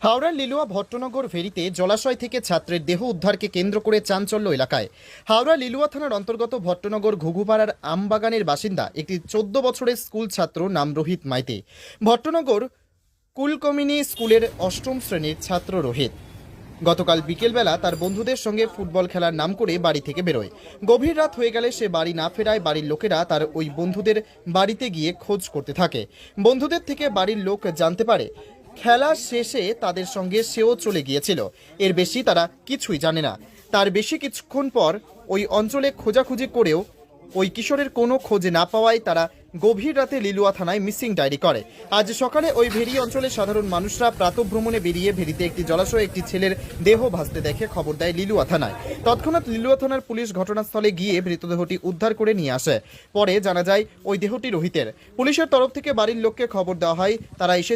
হাওড়ার লিলুয়া ভট্টনগর ফেরিতে জলাশয় থেকে ছাত্রের দেহ উদ্ধারকে কেন্দ্র করে চাঞ্চল্য এলাকায়। হাওড়া লিলুয়া থানার অন্তর্গত ভট্টনগর ঘুঘুপাড়ার আমবাগানের বাসিন্দা একটি 14 বছরের স্কুল ছাত্র নাম রোহিত মাইতি। ভট্টনগর কুলকমিনি স্কুলের অষ্টম শ্রেণীর ছাত্র রোহিত গতকাল বিকেলবেলা তার বন্ধুদের সঙ্গে ফুটবল খেলার নাম করে বাড়ি থেকে বেরোয়। গভীর রাত হয়ে গেলে সে বাড়ি না ফেরায় বাড়ির লোকেরা তার ওই বন্ধুদের বাড়িতে গিয়ে খোঁজ করতে থাকে। বন্ধুদের থেকে বাড়ির লোক জানতে পারে খেলা শেষে তাদের সঙ্গে সেও চলে গিয়েছিল। এর বেশি তারা কিছুই জানে না। তার বেশি কিছুক্ষণ পর ওই অঞ্চলে খোঁজাখুঁজি করেও ওই কিশোরের কোনো খোঁজ না পাওয়ায় তারা গভীর রাতে লিলুয়া থানায় মিসিং ডায়েরি করে। আজ সকালে ওই ভেরি অঞ্চলে সাধারণ মানুষরা প্রাতঃভ্রমণে বেরিয়ে ভেরিতে একটি জলাশয়ে একটি ছেলের দেহ ভাসতে দেখে খবর দেয় লিলুয়া থানায়। তৎক্ষণাৎ লিলুয়া থানার পুলিশ ঘটনাস্থলে গিয়ে মৃতদেহটি উদ্ধার করে নিয়ে আসে। পরে জানা যায় ওই দেহটি রোহিতের। পুলিশের তরফ থেকে বাড়ির লোককে খবর দেওয়া হয়, তারা এসে